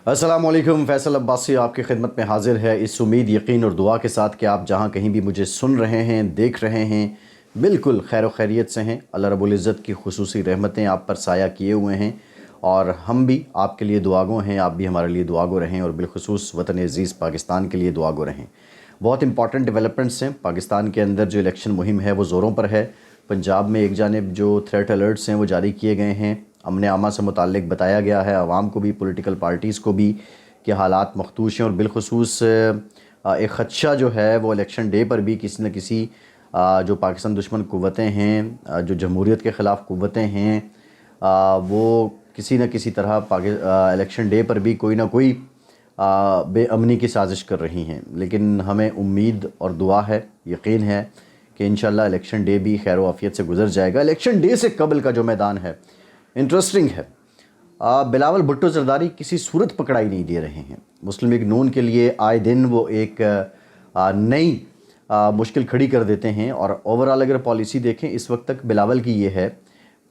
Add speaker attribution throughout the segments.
Speaker 1: अस्सलाम वालेकुम। फैसल अब्बासी आपकी खिदमत में हाजिर है इस उम्मीद, यकीन और दुआ के साथ कि आप जहाँ कहीं भी मुझे सुन रहे हैं, देख रहे हैं, बिल्कुल खैर खैरियत से हैं। अल्लाह रब्बुल इज़्ज़त की खुसूसी रहमतें आप पर साया किए हुए हैं और हम भी आपके लिए दुआगो हैं, आप भी हमारे लिए दुआगो रहें और बिलखुसूस वतन अज़ीज़ पाकिस्तान के लिए दुआगो रहें। बहुत इंपॉर्टेंट डेवलपमेंट्स हैं पाकिस्तान के अंदर। जो इलेक्शन मुहिम है वो ज़ोरों पर है। पंजाब में एक जानिब जो थ्रेट अलर्ट्स हैं वो जारी किए गए हैं, अमन आमा से मुताल्लिक़ बताया गया है आवाम को भी, पॉलिटिकल पार्टीज़ को भी, कि हालात मखदूश हैं और बिलखुसूस एक ख़दशा जो है वो इलेक्शन डे पर भी किसी न किसी जो पाकिस्तान दुश्मन क़ुव्वतें हैं, जो जमहूरियत के ख़िलाफ़ क़ुव्वतें हैं, वो किसी न किसी तरह इलेक्शन डे पर भी कोई ना कोई बेअमनी की साजिश कर रही हैं। लेकिन हमें उम्मीद और दुआ है, यकीन है कि इंशाअल्लाह इलेक्शन डे भी खैर आफियत से गुजर जाएगा। इलेक्शन डे से कबल का जो मैदान है इंटरेस्टिंग है। बिलावल भुट्टो ज़रदारी किसी सूरत पकड़ाई नहीं दे रहे हैं। मुस्लिम लीग नून के लिए आए दिन वो एक नई मुश्किल खड़ी कर देते हैं। और ओवरऑल अगर पॉलिसी देखें इस वक्त तक बिलावल की ये है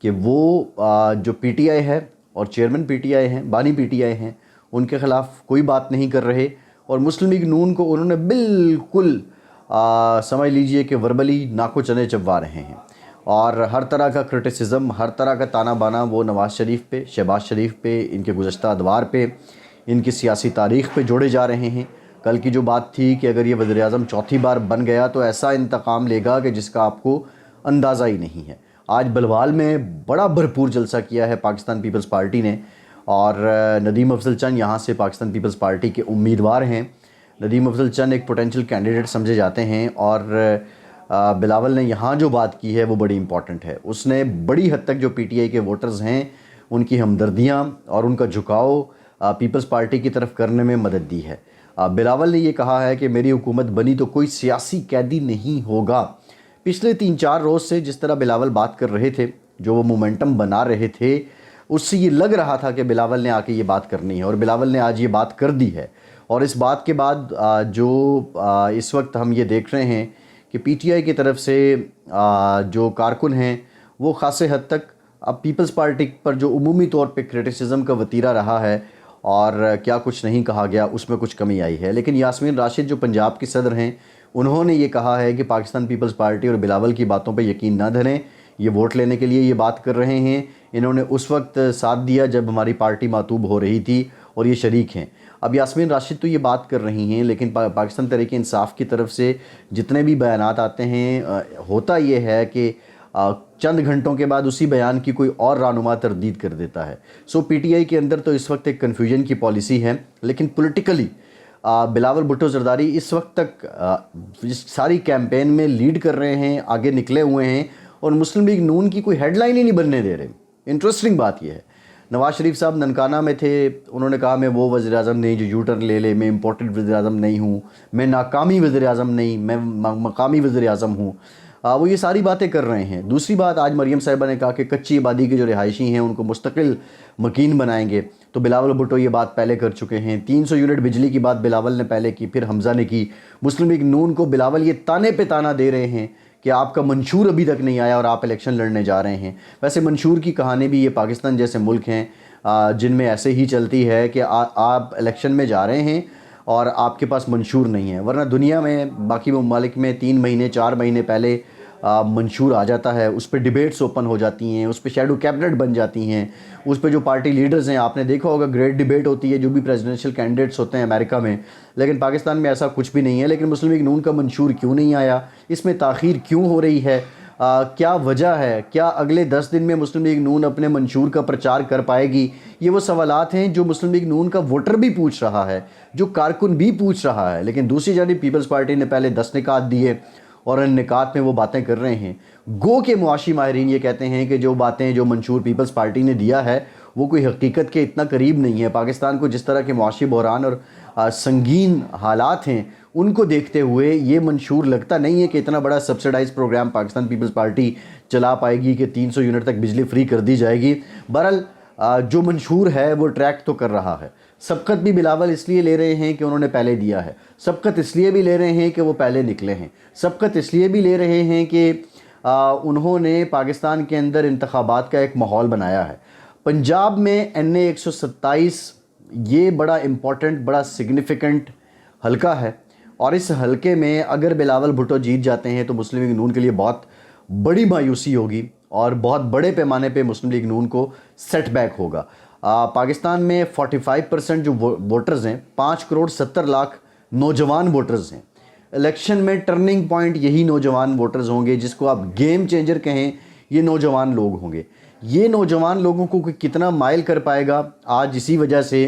Speaker 1: कि वो जो पीटीआई है और चेयरमैन पीटीआई हैं, बानी पीटीआई हैं, उनके ख़िलाफ़ कोई बात नहीं कर रहे और मुस्लिम लीग नून को उन्होंने बिल्कुल समझ लीजिए कि वर्बली नाको चने चबवा रहे हैं और हर तरह का क्रिटिसिज्म, हर तरह का ताना बाना वो नवाज़ शरीफ पे, शहबाज शरीफ पे, इनके गुज़श्ता अदवार पे, इनकी सियासी तारीख़ पे जोड़े जा रहे हैं। कल की जो बात थी कि अगर ये वज़ीर-ए-आज़म चौथी बार बन गया तो ऐसा इंतकाम लेगा कि जिसका आपको अंदाज़ा ही नहीं है। आज बलवाल में बड़ा भरपूर जलसा किया है पाकिस्तान पीपल्स पार्टी ने और नदीम अफजल चंद यहाँ से पाकिस्तान पीपल्स पार्टी के उम्मीदवार हैं। नदीम अफजल चंद एक पोटेंशियल कैंडिडेट समझे जाते हैं और बिलावल ने यहाँ जो बात की है वो बड़ी इंपॉर्टेंट है। उसने बड़ी हद तक जो पीटीआई के वोटर्स हैं उनकी हमदर्दियाँ और उनका झुकाव पीपल्स पार्टी की तरफ करने में मदद दी है। बिलावल ने ये कहा है कि मेरी हुकूमत बनी तो कोई सियासी कैदी नहीं होगा। पिछले 3-4 रोज़ से जिस तरह बिलावल बात कर रहे थे, जो वो मोमेंटम बना रहे थे, उससे ये लग रहा था कि बिलावल ने आके ये बात करनी है और बिलावल ने आज ये बात कर दी है। और इस बात के बाद जो इस वक्त हम ये देख रहे हैं कि पीटीआई की तरफ से जो कारकुन हैं वो ख़ासे हद तक अब पीपल्स पार्टी पर जो उमूमी तौर पे क्रिटिसिज्म का वतीरा रहा है और क्या कुछ नहीं कहा गया उसमें कुछ कमी आई है। लेकिन यास्मीन राशिद जो पंजाब की सदर हैं, उन्होंने ये कहा है कि पाकिस्तान पीपल्स पार्टी और बिलावल की बातों पर यकीन न धरें, ये वोट लेने के लिए ये बात कर रहे हैं। इन्होंने उस वक्त साथ दिया जब हमारी पार्टी मातूब हो रही थी और ये शरीक हैं। अब यास्मीन राशिद तो ये बात कर रही हैं, लेकिन पाकिस्तान तहरीक इंसाफ की तरफ से जितने भी बयानात आते हैं, होता ये है कि चंद घंटों के बाद उसी बयान की कोई और रानुमा तरदीद कर देता है। सो पीटीआई के अंदर तो इस वक्त एक कन्फ्यूजन की पॉलिसी है, लेकिन पॉलिटिकली बिलावल भुट्टो ज़रदारी इस वक्त तक इस सारी कैंपेन में लीड कर रहे हैं, आगे निकले हुए हैं और मुस्लिम लीग नून की कोई हेडलाइन ही नहीं बनने दे रहे। इंटरेस्टिंग बात यह है, नवाज़ शरीफ साहब ननकाना में थे, उन्होंने कहा मैं वो वज़ीर-ए-आज़म नहीं जो यू टर्न ले ले, मैं इम्पोर्टेड वज़ीर-ए-आज़म नहीं हूँ, मैं नाकामी वज़ीर-ए-आज़म नहीं, मैं मकामी वज़ीर-ए-आज़म हूँ। वो ये सारी बातें कर रहे हैं। दूसरी बात, आज मरियम साहिबा ने कहा कि कच्ची आबादी के जो रिहायशी हैं उनको मुस्तकिल मकीन बनाएंगे, तो बिलावल भुट्टो ये बात पहले कर चुके हैं। 300 यूनिट बिजली की बात बिलावल ने पहले की, फिर हमज़ा ने की। मुस्लिम लीग नून को बिलावल ये ताने पे ताना दे रहे हैं कि आपका मंशूर अभी तक नहीं आया और आप इलेक्शन लड़ने जा रहे हैं। वैसे मंशूर की कहानी भी ये पाकिस्तान जैसे मुल्क हैं जिनमें ऐसे ही चलती है कि आप इलेक्शन में जा रहे हैं और आपके पास मंशूर नहीं है, वरना दुनिया में बाकी ममालिक में 3 महीने 4 महीने पहले मंशूर आ जाता है, उस पर डिबेट्स ओपन हो जाती हैं, उस पर शेडो कैबिनेट बन जाती हैं, उस पर जो पार्टी लीडर्स हैं, आपने देखा होगा ग्रेट डिबेट होती है जो भी प्रेसिडेंशियल कैंडिडेट्स होते हैं अमेरिका में। लेकिन पाकिस्तान में ऐसा कुछ भी नहीं है। लेकिन मुस्लिम लीग नून का मंशूर क्यों नहीं आया, इसमें ताख़ीर क्यों हो रही है, क्या वजह है, क्या अगले 10 दिन में मुस्लिम लीग नून अपने मंशूर का प्रचार कर पाएगी, ये वो सवालात हैं जो मुस्लिम लीग नून का वोटर भी पूछ रहा है, जो कारकुन भी पूछ रहा है। लेकिन दूसरी जानिब पीपल्स पार्टी ने पहले 10 निकात दिए और इन निकात में वो बातें कर रहे हैं। गो के मुआशी माहिरीन ये कहते हैं कि जो बातें जो मंशूर पीपल्स पार्टी ने दिया है वो कोई हकीकत के इतना करीब नहीं है। पाकिस्तान को जिस तरह के मुआशी बहरान और संगीन हालात हैं उनको देखते हुए ये मंशूर लगता नहीं है कि इतना बड़ा सब्सिडाइज प्रोग्राम पाकिस्तान पीपल्स पार्टी चला पाएगी कि 300 यूनिट तक बिजली फ्री कर दी जाएगी। बहरहाल जो मंशूर है वो ट्रैक तो कर रहा है। सबकत भी बिलावल इसलिए ले रहे हैं कि उन्होंने पहले दिया है, सबकत इसलिए भी ले रहे हैं कि वो पहले निकले हैं, सबकत इसलिए भी ले रहे हैं कि उन्होंने पाकिस्तान के अंदर इंतखाबात का एक माहौल बनाया है। पंजाब में NA 127 یہ بڑا امپورٹنٹ، بڑا سگنیفیکنٹ حلقہ ہے، اور اس حلقے میں اگر بلاول بھٹو جیت جاتے ہیں تو مسلم لیگ نون کے لیے بہت بڑی مایوسی ہوگی اور بہت بڑے پیمانے پہ مسلم لیگ نون کو سیٹ بیک ہوگا۔ پاکستان میں 45% جو ووٹرز ہیں، 5.70 کروڑ نوجوان ووٹرز ہیں۔ الیکشن میں ٹرننگ پوائنٹ یہی نوجوان ووٹرز ہوں گے، جس کو آپ گیم چینجر کہیں، یہ نوجوان لوگ ہوں گے۔ یہ نوجوان لوگوں کو کتنا مائل کر پائے گا، آج اسی وجہ سے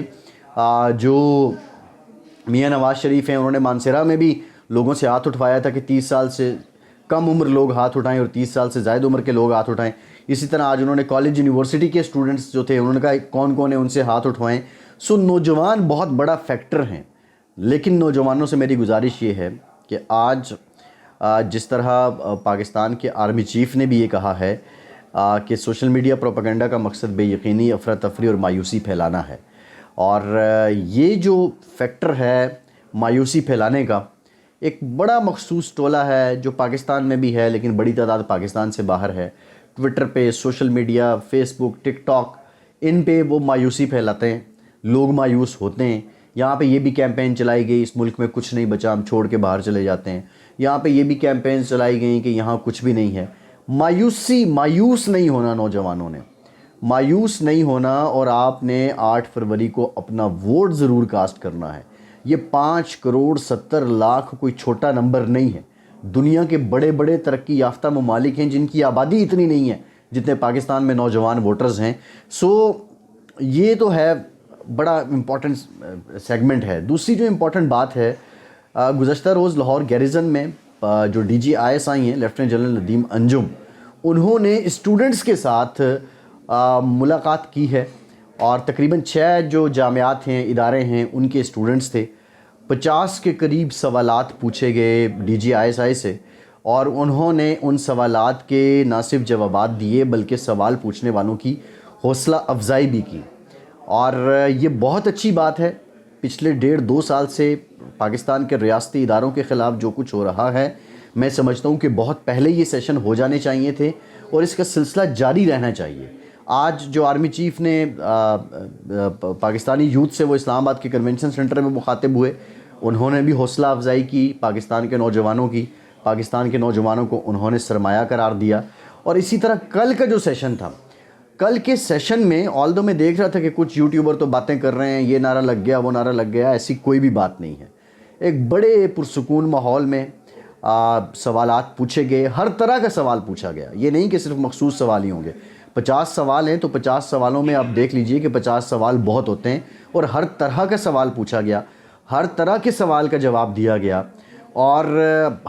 Speaker 1: جو میاں نواز شریف ہیں، انہوں نے مانسہرہ میں بھی لوگوں سے ہاتھ اٹھوایا تھا کہ 30 سال سے کم عمر لوگ ہاتھ اٹھائیں اور 30 سال سے زائد عمر کے لوگ ہاتھ اٹھائیں۔ اسی طرح آج انہوں نے کالج یونیورسٹی کے اسٹوڈنٹس جو تھے، انہوں نے کہا کون کون ہے ان سے ہاتھ اٹھوائیں۔ سو نوجوان بہت بڑا فیکٹر ہیں، لیکن نوجوانوں سے میری گزارش یہ ہے کہ آج جس طرح پاکستان کے آرمی چیف نے بھی یہ کہا ہے کہ سوشل میڈیا پروپیگنڈا کا مقصد بے یقینی، افراتفری اور مایوسی پھیلانا ہے، اور یہ جو فیکٹر ہے مایوسی پھیلانے کا، ایک بڑا مخصوص ٹولہ ہے جو پاکستان میں بھی ہے لیکن بڑی تعداد پاکستان سے باہر ہے۔ ٹویٹر پہ، سوشل میڈیا، فیس بک، ٹک ٹاک، ان پہ وہ مایوسی پھیلاتے ہیں، لوگ مایوس ہوتے ہیں۔ یہاں پہ یہ بھی کیمپین چلائی گئی، اس ملک میں کچھ نہیں بچا، ہم چھوڑ کے باہر چلے جاتے ہیں۔ یہاں پہ یہ بھی کیمپین چلائی گئی کہ یہاں کچھ بھی نہیں ہے۔ مایوس نہیں ہونا، نوجوانوں نے مایوس نہیں ہونا، اور آپ نے 8 فروری کو اپنا ووٹ ضرور کاسٹ کرنا ہے۔ یہ 5.70 کروڑ کوئی چھوٹا نمبر نہیں ہے۔ دنیا کے بڑے بڑے ترقی یافتہ ممالک ہیں جن کی آبادی اتنی نہیں ہے جتنے پاکستان میں نوجوان ووٹرز ہیں۔ سو یہ تو ہے بڑا امپورٹنٹ سیگمنٹ ہے۔ دوسری جو امپورٹنٹ بات ہے، گزشتہ روز لاہور گیریزن میں جو ڈی جی ISI ہیں لیفٹیننٹ جنرل ندیم انجم، انہوں نے اسٹوڈنٹس کے ساتھ ملاقات کی ہے، اور تقریباً 6 جو جامعات ہیں، ادارے ہیں، ان کے اسٹوڈنٹس تھے۔ 50 کے قریب سوالات پوچھے گئے ڈی جی ISI سے، اور انہوں نے ان سوالات کے نہ صرف جوابات دیے بلکہ سوال پوچھنے والوں کی حوصلہ افزائی بھی کی، اور یہ بہت اچھی بات ہے۔ پچھلے 1.5-2 سال سے پاکستان کے ریاستی اداروں کے خلاف جو کچھ ہو رہا ہے، میں سمجھتا ہوں کہ بہت پہلے یہ سیشن ہو جانے چاہیے تھے، اور اس کا سلسلہ جاری رہنا چاہیے۔ آج جو آرمی چیف نے پاکستانی یوتھ سے، وہ اسلام آباد کے کنونشن سینٹر میں مخاطب ہوئے، انہوں نے بھی حوصلہ افزائی کی پاکستان کے نوجوانوں کی، پاکستان کے نوجوانوں کو انہوں نے سرمایہ قرار دیا۔ اور اسی طرح کل کا جو سیشن تھا، کل کے سیشن میں آلدو میں دیکھ رہا تھا کہ کچھ یوٹیوبر تو باتیں کر رہے ہیں، یہ نعرہ لگ گیا، وہ نعرہ لگ گیا، ایسی کوئی بھی بات نہیں ہے۔ ایک بڑے پرسکون ماحول میں سوالات پوچھے گئے، ہر طرح کا سوال پوچھا گیا، یہ نہیں کہ صرف مخصوص سوال ہی ہوں گے۔ 50 سوال ہیں تو 50 سوالوں میں آپ دیکھ لیجئے کہ 50 سوال بہت ہوتے ہیں، اور ہر طرح کا سوال پوچھا گیا، ہر طرح کے سوال کا جواب دیا گیا، اور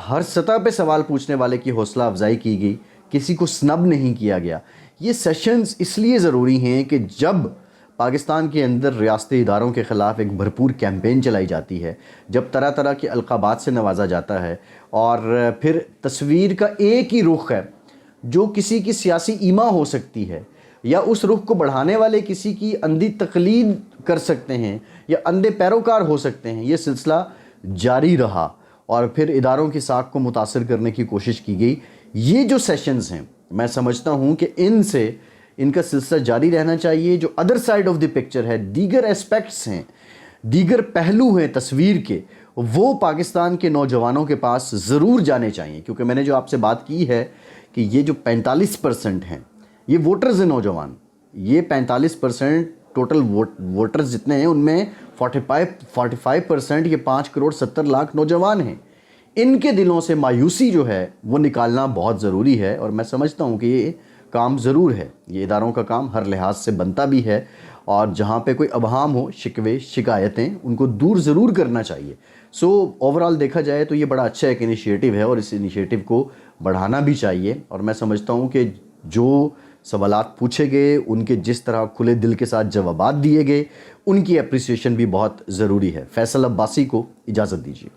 Speaker 1: ہر سطح پہ سوال پوچھنے والے کی حوصلہ افزائی کی گئی، کسی کو سنب نہیں کیا گیا۔ یہ سیشنز اس لیے ضروری ہیں کہ جب پاکستان کے اندر ریاستی اداروں کے خلاف ایک بھرپور کیمپین چلائی جاتی ہے، جب طرح طرح کے القابات سے نوازا جاتا ہے، اور پھر تصویر کا ایک ہی رخ ہے جو کسی کی سیاسی ایما ہو سکتی ہے، یا اس رخ کو بڑھانے والے کسی کی اندھی تقلید کر سکتے ہیں، یا اندھے پیروکار ہو سکتے ہیں، یہ سلسلہ جاری رہا، اور پھر اداروں کی ساکھ کو متاثر کرنے کی کوشش کی گئی۔ یہ جو سیشنز ہیں، میں سمجھتا ہوں کہ ان کا سلسلہ جاری رہنا چاہیے۔ جو other side of the picture ہے، دیگر اسپیکٹس ہیں، دیگر پہلو ہیں تصویر کے، وہ پاکستان کے نوجوانوں کے پاس ضرور جانے چاہیے، کیونکہ میں نے جو آپ سے بات کی ہے کہ یہ جو 45% ہیں، یہ ووٹرز ہیں نوجوان، یہ 45% ٹوٹل ووٹرز جتنے ہیں، ان میں 45% یہ 5.70 کروڑ نوجوان ہیں۔ ان کے دلوں سے مایوسی جو ہے وہ نکالنا بہت ضروری ہے، اور میں سمجھتا ہوں کہ یہ کام ضرور ہے، یہ اداروں کا کام ہر لحاظ سے بنتا بھی ہے، اور جہاں پہ کوئی ابہام ہو، شکوے، شکایتیں، ان کو دور ضرور کرنا چاہیے۔ سو اوورآل دیکھا جائے تو یہ بڑا اچھا ایک انیشیٹو ہے، اور اس انیشیٹو کو بڑھانا بھی چاہیے، اور میں سمجھتا ہوں کہ جو سوالات پوچھے گئے، ان کے جس طرح کھلے دل کے ساتھ جوابات دیے گئے، ان کی اپریسیشن بھی بہت ضروری ہے۔ فیصل عباسی کو اجازت دیجیے۔